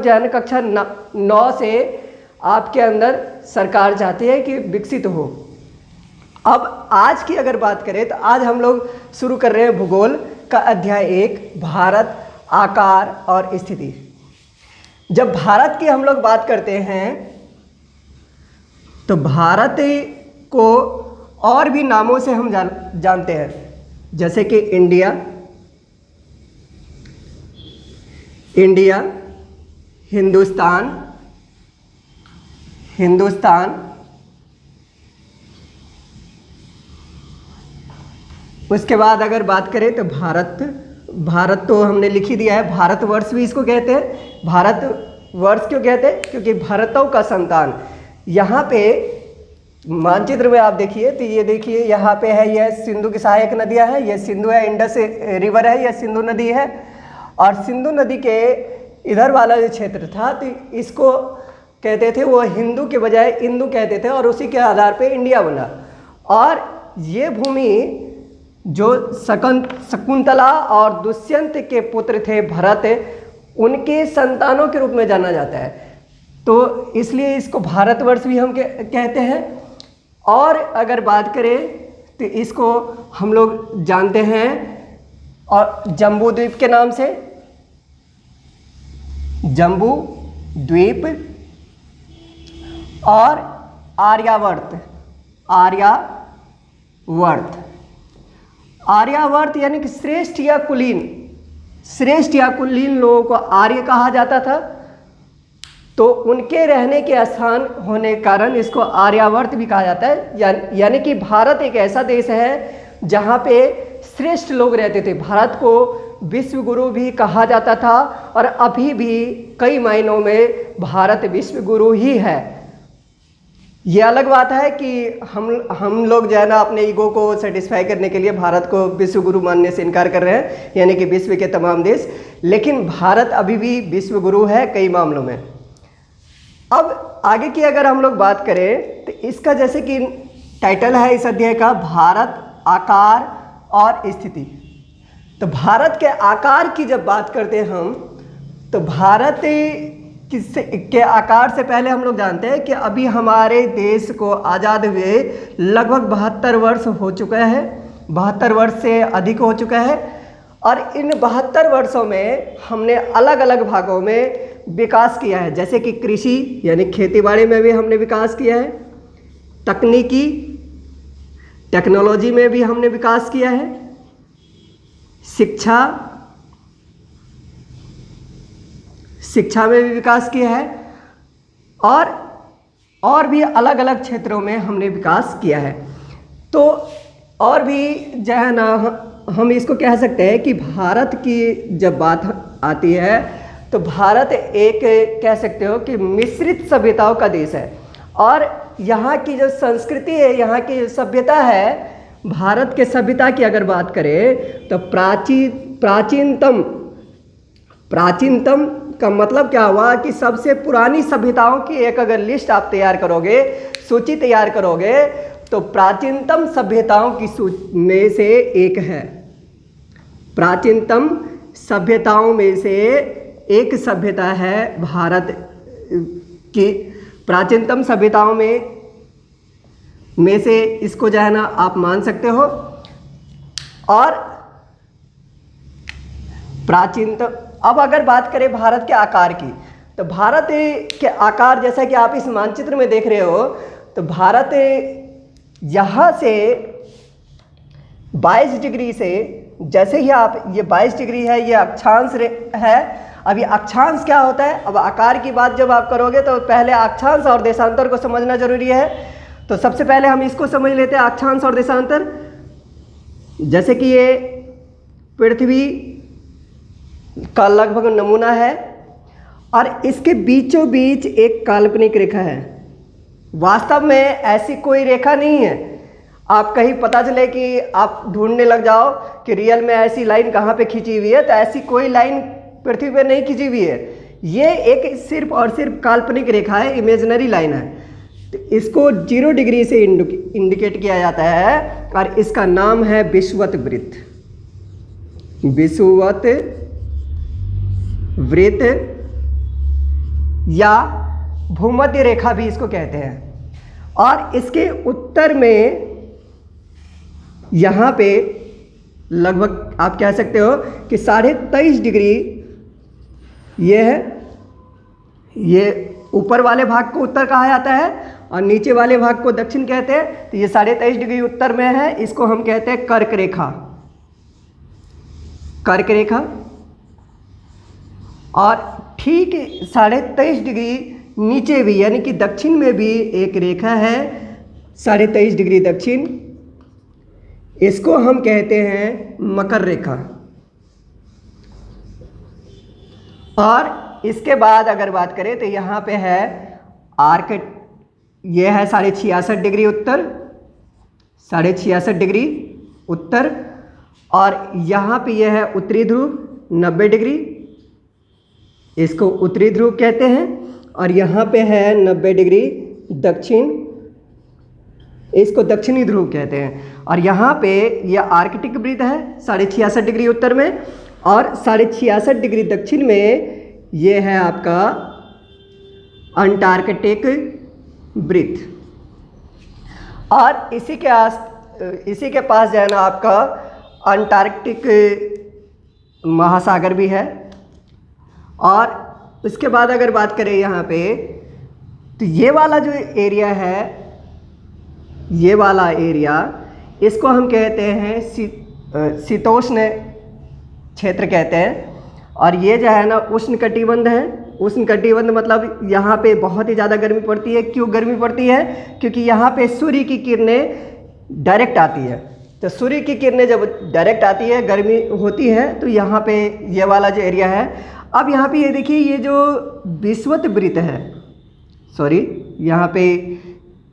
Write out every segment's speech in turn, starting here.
जन कक्षा 9 से आपके अंदर सरकार चाहती है कि विकसित हो। अब आज की अगर बात करें तो आज हम लोग शुरू कर रहे हैं भूगोल का अध्याय 1, भारत, आकार और स्थिति। जब भारत की हम लोग बात करते हैं तो भारत को और भी नामों से हम जानते हैं, जैसे कि इंडिया, हिंदुस्तान, उसके बाद अगर बात करें तो भारत तो हमने लिख ही दिया है। भारतवर्ष भी इसको कहते हैं। भारतवर्ष क्यों कहते हैं? क्योंकि भारतों का संतान। यहाँ पे मानचित्र में आप देखिए तो ये देखिए यहाँ पे है, यह सिंधु की सहायक नदियाँ हैं, यह सिंधु है, इंडस रिवर है, यह सिंधु नदी है। और सिंधु नदी के इधर वाला जो क्षेत्र था तो इसको कहते थे, वो हिंदू के बजाय इंदु कहते थे और उसी के आधार पे इंडिया बना। और ये भूमि जो शकुंतला और दुष्यंत के पुत्र थे भरत, उनके संतानों के रूप में जाना जाता है, तो इसलिए इसको भारतवर्ष भी हम कहते हैं। और अगर बात करें तो इसको हम लोग जानते हैं और जम्बू द्वीप के नाम से, जम्बू द्वीप और आर्यावर्त यानी कि श्रेष्ठ या कुलीन लोगों को आर्य कहा जाता था, तो उनके रहने के स्थान होने के कारण इसको आर्यावर्त भी कहा जाता है। यानी कि भारत एक ऐसा देश है जहाँ पे श्रेष्ठ लोग रहते थे। भारत को विश्व गुरु भी कहा जाता था और अभी भी कई मायनों में भारत विश्व गुरु ही है। ये अलग बात है कि हम लोग जो है ना अपने ईगो को सेटिस्फाई करने के लिए भारत को विश्व गुरु मानने से इनकार कर रहे हैं, यानी कि विश्व के तमाम देश, लेकिन भारत अभी भी विश्व गुरु है कई मामलों में। अब आगे की अगर हम लोग बात करें तो इसका जैसे कि टाइटल है इस अध्याय का, भारत, आकार और स्थिति। तो भारत के आकार की जब बात करते हैं हम, तो भारत के आकार से पहले हम लोग जानते हैं कि अभी हमारे देश को आज़ाद हुए लगभग 72 वर्ष हो चुका है, 72 वर्ष से अधिक हो चुका है। और इन 72 वर्षों में हमने अलग अलग भागों में विकास किया है, जैसे कि कृषि यानी खेतीबाड़ी में भी हमने विकास किया है, टेक्नोलॉजी में भी हमने विकास किया है, शिक्षा में भी विकास किया है, और भी अलग अलग क्षेत्रों में हमने विकास किया है। तो और भी जो है ना हम इसको कह सकते हैं कि भारत की जब बात आती है तो भारत एक कह सकते हो कि मिश्रित सभ्यताओं का देश है। और यहाँ की जो संस्कृति है, यहाँ की सभ्यता है, भारत के सभ्यता की अगर बात करें तो प्राचीनतम का मतलब क्या हुआ कि सबसे पुरानी सभ्यताओं की एक अगर लिस्ट आप तैयार करोगे, सूची तैयार करोगे, तो प्राचीनतम सभ्यताओं की सूची में से एक है। प्राचीनतम सभ्यताओं में से एक सभ्यता है भारत की। प्राचीनतम सभ्यताओं में से इसको जो है ना आप मान सकते हो। और प्राचीनतम, अब अगर बात करें भारत के आकार की, तो भारत के आकार जैसा कि आप इस मानचित्र में देख रहे हो, तो भारत यहाँ से 22 डिग्री से, जैसे ही आप ये 22 डिग्री है, ये अक्षांश है। अभी अक्षांश क्या होता है? अब आकार की बात जब आप करोगे तो पहले अक्षांश और देशांतर को समझना जरूरी है। तो सबसे पहले हम इसको समझ लेते हैं, अक्षांश और देशांतर। जैसे कि ये पृथ्वी का लगभग नमूना है और इसके बीचों बीच एक काल्पनिक रेखा है। वास्तव में ऐसी कोई रेखा नहीं है। आप कहीं पता चले कि आप ढूंढने लग जाओ कि रियल में ऐसी लाइन कहाँ पे खींची हुई है, तो ऐसी कोई लाइन पृथ्वी पे नहीं खींची हुई है। ये एक सिर्फ और सिर्फ काल्पनिक रेखा है, इमेजिनरी लाइन है। तो इसको 0 डिग्री से इंडिकेट किया जाता है और इसका नाम है विषुवत वृत्त। विषुवत वृत्त या भूमध्य रेखा भी इसको कहते हैं। और इसके उत्तर में यहाँ पे लगभग आप कह सकते हो कि 23.5 डिग्री ये है, ये ऊपर वाले भाग को उत्तर कहा जाता है और नीचे वाले भाग को दक्षिण कहते हैं। तो ये 23.5 डिग्री उत्तर में है, इसको हम कहते हैं कर्क रेखा। कर्क रेखा। और ठीक 23.5 डिग्री नीचे भी यानी कि दक्षिण में भी एक रेखा है 23.5 डिग्री दक्षिण, इसको हम कहते हैं मकर रेखा। और इसके बाद अगर बात करें तो यहाँ पे है आर्क, ये है 66.5 डिग्री उत्तर, 66.5 डिग्री उत्तर। और यहाँ पे ये है उत्तरी ध्रुव 90 डिग्री, इसको उत्तरी ध्रुव कहते हैं। और यहाँ पे है 90 डिग्री दक्षिण, इसको दक्षिणी ध्रुव कहते हैं। और यहाँ पे यह आर्कटिक वृत्त है 66.5 डिग्री उत्तर में, और 66.5 डिग्री दक्षिण में ये है आपका अंटार्कटिक वृत्त। और इसी के पास जो है ना आपका अंटार्कटिक महासागर भी है। और उसके बाद अगर बात करें यहाँ पे तो ये वाला जो एरिया है, ये वाला एरिया, इसको हम कहते हैं शीतोष्ण क्षेत्र कहते हैं। और ये जो है ना उष्ण कटिबंध है। उष्ण कटिबंध मतलब यहाँ पे बहुत ही ज़्यादा गर्मी पड़ती है। क्यों गर्मी पड़ती है? क्योंकि यहाँ पे सूर्य की किरणें डायरेक्ट आती है। तो सूर्य की किरणें जब डायरेक्ट आती है, गर्मी होती है, तो यहाँ पे ये वाला जो एरिया है। अब यहाँ पे ये देखिए, ये जो विषुवत वृत्त है, सॉरी यहाँ पे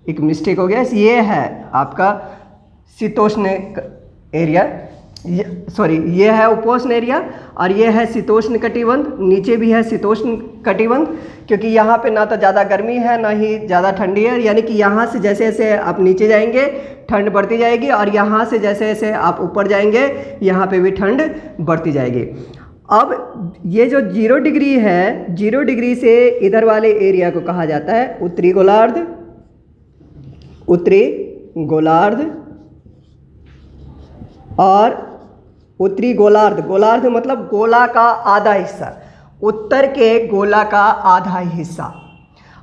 एक मिस्टेक हो गया, ये है आपका शीतोष्ण एरिया, ये है उपोष्ण एरिया, और ये है शीतोष्ण कटिबंध। नीचे भी है शीतोष्ण कटिबंध, क्योंकि यहाँ पे ना तो ज़्यादा गर्मी है ना ही ज़्यादा ठंडी है। यानी कि यहाँ से जैसे जैसे आप नीचे जाएंगे ठंड बढ़ती जाएगी, और यहाँ से जैसे जैसे आप ऊपर जाएंगे यहाँ पे भी ठंड बढ़ती जाएगी। अब ये जो 0 डिग्री है, 0 डिग्री से इधर वाले एरिया को कहा जाता है उत्तरी गोलार्ध। उत्तरी गोलार्ध। और उत्तरी गोलार्ध, गोलार्ध मतलब गोला का आधा हिस्सा, उत्तर के गोला का आधा हिस्सा।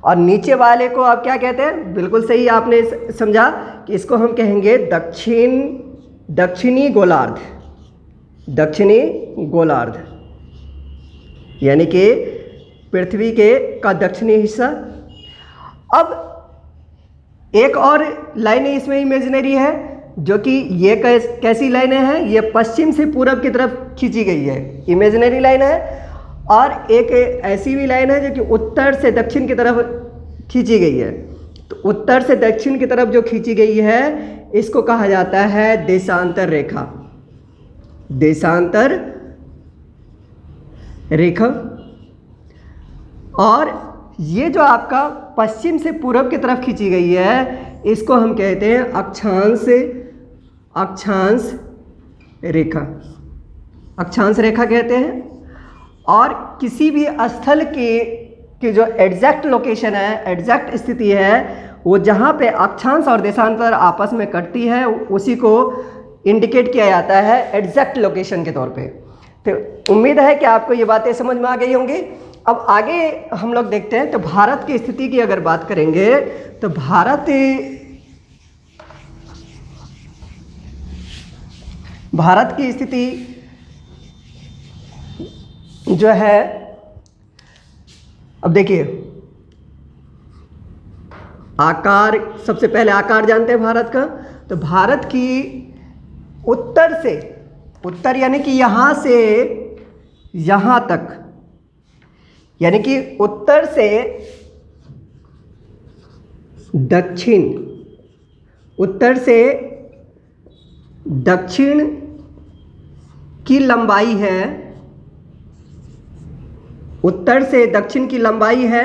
और नीचे वाले को आप क्या कहते हैं? बिल्कुल सही आपने समझा कि इसको हम कहेंगे दक्षिणी गोलार्ध। दक्षिणी गोलार्ध यानी कि पृथ्वी का दक्षिणी हिस्सा। अब एक और लाइन इसमें इमेजिनरी है, जो कि ये कैसी लाइनें हैं? ये पश्चिम से पूरब की तरफ खींची गई है, इमेजिनरी लाइन है। और एक ऐसी भी लाइन है जो कि उत्तर से दक्षिण की तरफ खींची गई है। तो उत्तर से दक्षिण की तरफ जो खींची गई है, इसको कहा जाता है देशांतर रेखा। देशांतर रेखा। और ये जो आपका पश्चिम से पूरब की तरफ खींची गई है, इसको हम कहते हैं अक्षांश रेखा। अक्षांश रेखा कहते हैं। और किसी भी स्थल की जो एग्जैक्ट लोकेशन है, एग्जैक्ट स्थिति है, वो जहाँ पे अक्षांश और देशांतर आपस में कटती है, उसी को इंडिकेट किया जाता है एग्जैक्ट लोकेशन के तौर पे। तो उम्मीद है कि आपको ये बातें समझ में आ गई होंगी। अब आगे हम लोग देखते हैं। तो भारत की स्थिति की अगर बात करेंगे तो भारत की स्थिति जो है, अब देखिए आकार, सबसे पहले आकार जानते हैं भारत का। तो भारत की उत्तर से, उत्तर यानी कि यहाँ से यहाँ तक, यानी कि उत्तर से दक्षिण, उत्तर से दक्षिण की लंबाई है, उत्तर से दक्षिण की लंबाई है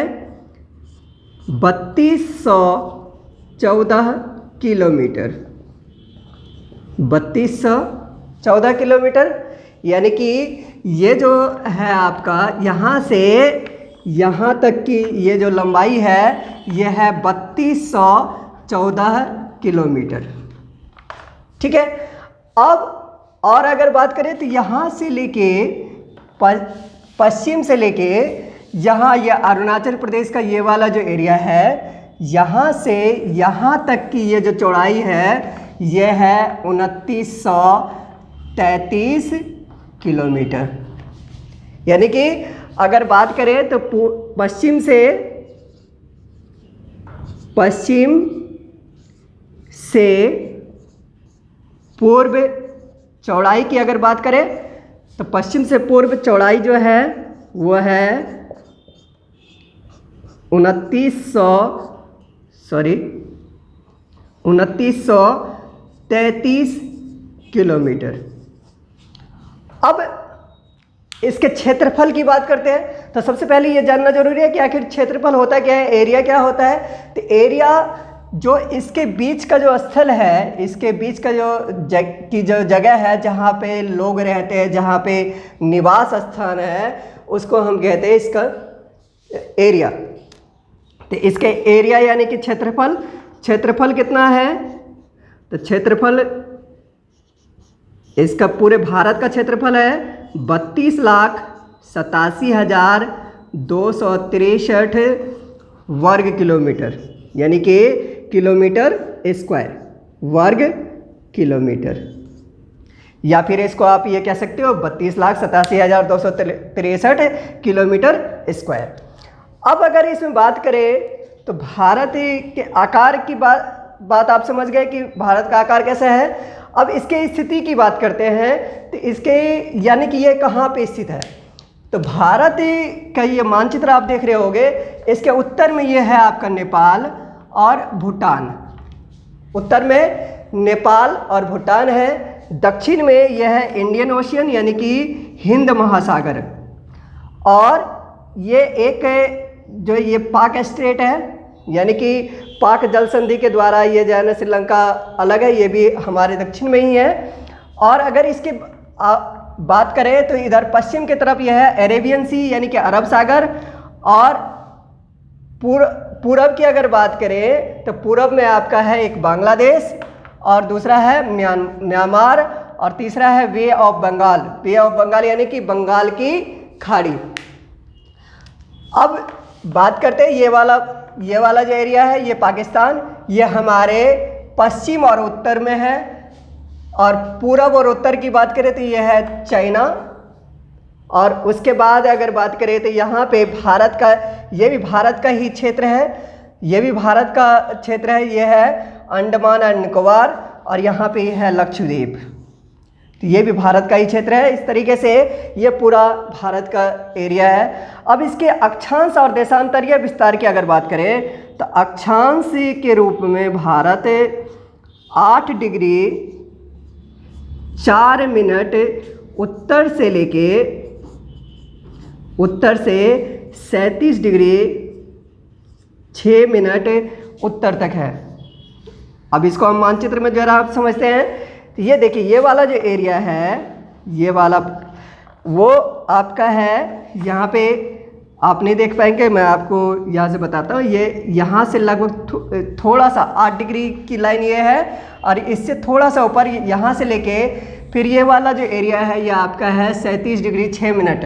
3214 किलोमीटर। 3214 किलोमीटर, यानी कि ये जो है आपका यहाँ से यहाँ तक की ये जो लंबाई है ये है 3214 किलोमीटर। ठीक है। अब और अगर बात करें तो यहाँ से लेके पश्चिम से लेके यहाँ ये अरुणाचल प्रदेश का ये वाला जो एरिया है, यहाँ से यहाँ तक की ये जो चौड़ाई है ये है 2933 किलोमीटर। यानी कि अगर बात करें तो पश्चिम से पूर्व चौड़ाई की अगर बात करें तो पश्चिम से पूर्व चौड़ाई जो है वो है 2933 किलोमीटर। अब इसके क्षेत्रफल की बात करते हैं तो सबसे पहले ये जानना जरूरी है कि आखिर क्षेत्रफल होता क्या है, एरिया क्या होता है। तो एरिया जो इसके बीच का जो स्थल है, इसके बीच का जो जगह है जहाँ पे लोग रहते हैं, जहाँ पे निवास स्थान है, उसको हम कहते हैं इसका एरिया। तो इसके एरिया यानी कि क्षेत्रफल कितना है, तो क्षेत्रफल इसका पूरे भारत का क्षेत्रफल है 32,87,263 वर्ग किलोमीटर, यानी कि किलोमीटर स्क्वायर, वर्ग किलोमीटर। या फिर इसको आप ये कह सकते हो 32,87,263 किलोमीटर स्क्वायर। अब अगर इसमें बात करें तो भारत के आकार की बात आप समझ गए कि भारत का आकार कैसा है। अब इसके स्थिति की बात करते हैं तो इसके यानी कि ये कहाँ पे स्थित है। तो भारत का ये मानचित्र आप देख रहे होंगे, इसके उत्तर में ये है आपका नेपाल और भूटान। उत्तर में नेपाल और भूटान है, दक्षिण में यह है इंडियन ओशियन यानी कि हिंद महासागर, और ये एक जो ये पाक स्टेट है यानी कि पाक जल संधि के द्वारा ये जो है ना श्रीलंका अलग है, ये भी हमारे दक्षिण में ही है। और अगर इसके बात करें तो इधर पश्चिम की तरफ यह है अरेबियन सी यानी कि अरब सागर, और पूरब की अगर बात करें तो पूरब में आपका है एक बांग्लादेश, और दूसरा है म्यांमार, और तीसरा है वे ऑफ बंगाल यानी कि बंगाल की खाड़ी। अब बात करते हैं ये वाला जो एरिया है ये पाकिस्तान, ये हमारे पश्चिम और उत्तर में है। और पूरब और उत्तर की बात करें तो ये है चाइना, और उसके बाद अगर बात करें तो यहाँ पे भारत का, ये भी भारत का ही क्षेत्र है, ये भी भारत का क्षेत्र है, ये है अंडमान एंड निकोबार, और यहाँ पे है लक्षद्वीप, तो ये भी भारत का ही क्षेत्र है। इस तरीके से ये पूरा भारत का एरिया है। अब इसके अक्षांश और देशांतरीय विस्तार की अगर बात करें तो अक्षांश के रूप में भारत 8 डिग्री 4 मिनट उत्तर से 37 डिग्री 6 मिनट उत्तर तक है। अब इसको हम मानचित्र में जरा आप समझते हैं तो ये देखिए, ये वाला जो एरिया है, ये वाला वो आपका है, यहाँ पे आप नहीं देख पाएंगे, मैं आपको यहाँ से बताता हूँ। ये यहाँ से लगभग थोड़ा सा 8 डिग्री की लाइन ये है, और इससे थोड़ा सा ऊपर यहाँ से लेके फिर ये वाला जो एरिया है ये आपका है 37 डिग्री 6 मिनट,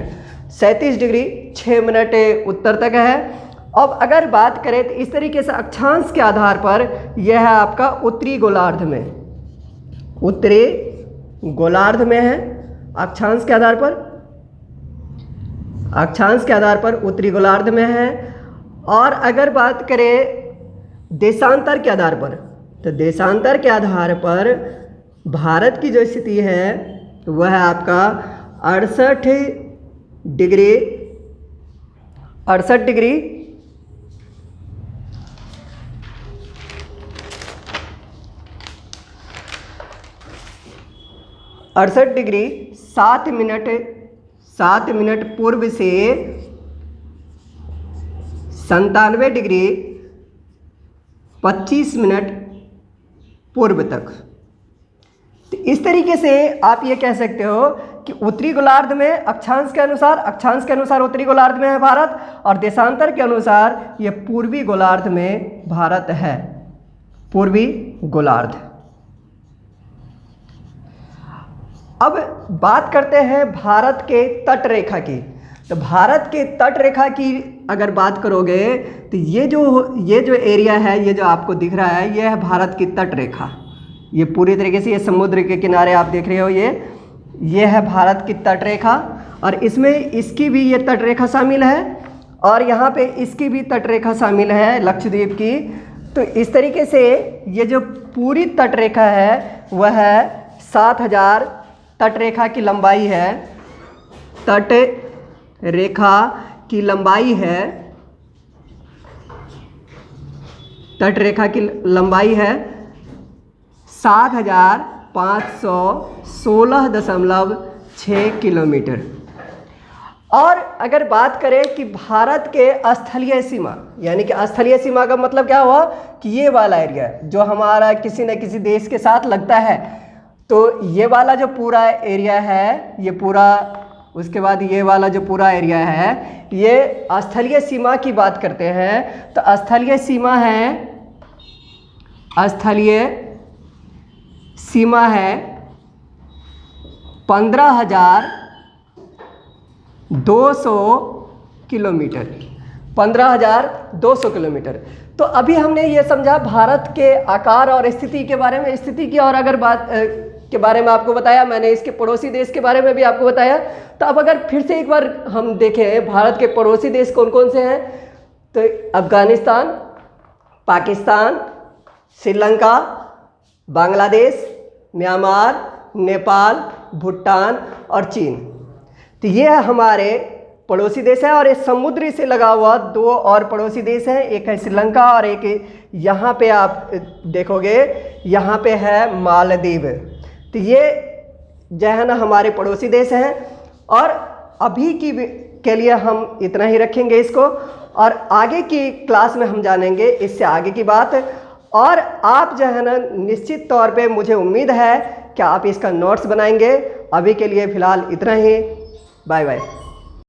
37 डिग्री 6 मिनट उत्तर तक है। अब अगर बात करें तो इस तरीके से अक्षांश के आधार पर यह है आपका उत्तरी गोलार्ध में है। अक्षांश के आधार पर उत्तरी गोलार्ध में है। और अगर बात करें देशांतर के आधार पर, तो देशांतर के आधार पर भारत की जो स्थिति है वह है आपका 68 डिग्री 68 डिग्री 7 मिनट पूर्व से 97 डिग्री 25 मिनट पूर्व तक। तो इस तरीके से आप ये कह सकते हो कि उत्तरी गोलार्ध में अक्षांश के अनुसार उत्तरी गोलार्ध में है भारत, और देशांतर के अनुसार ये पूर्वी गोलार्ध में भारत है, पूर्वी गोलार्ध। अब बात करते हैं भारत के तट रेखा की। तो भारत के तट रेखा की अगर बात करोगे तो ये जो एरिया है, ये जो आपको दिख रहा है, ये है भारत की तट रेखा। ये पूरी तरीके से ये समुद्र के किनारे आप देख रहे हो, ये है भारत की तट रेखा, और इसमें इसकी भी ये तट रेखा शामिल है, और यहाँ पे इसकी भी तट रेखा शामिल है, लक्षद्वीप की। तो इस तरीके से ये जो पूरी तट रेखा है वह है 7000 तट रेखा की लंबाई है, तट रेखा की लंबाई है, तट रेखा की लंबाई है 7516.6 किलोमीटर। और अगर बात करें कि भारत के स्थलीय सीमा, यानी कि स्थलीय सीमा का मतलब क्या हुआ कि ये वाला एरिया जो हमारा किसी न किसी देश के साथ लगता है, तो ये वाला जो पूरा एरिया है, ये पूरा, उसके बाद ये वाला जो पूरा एरिया है, ये स्थलीय सीमा की बात करते हैं। तो स्थलीय सीमा है 15,200 किलोमीटर, 15,200 किलोमीटर। तो अभी हमने ये समझा भारत के आकार और स्थिति के बारे में, स्थिति की और अगर बात के बारे में आपको बताया, मैंने इसके पड़ोसी देश के बारे में भी आपको बताया। तो अब अगर फिर से एक बार हम देखें भारत के पड़ोसी देश कौन कौन से हैं, तो अफगानिस्तान, पाकिस्तान, श्रीलंका, बांग्लादेश, म्यांमार, नेपाल, भूटान और चीन। तो ये हमारे पड़ोसी देश है, और ये समुद्र से लगा हुआ 2 और पड़ोसी देश हैं, एक है श्रीलंका और एक यहाँ पे आप देखोगे यहाँ पे है मालदीव। तो ये जो है ना हमारे पड़ोसी देश हैं। और अभी के लिए हम इतना ही रखेंगे इसको, और आगे की क्लास में हम जानेंगे इससे आगे की बात। और आप जो है ना निश्चित तौर पे मुझे उम्मीद है कि आप इसका नोट्स बनाएंगे। अभी के लिए फ़िलहाल इतना ही, बाय बाय।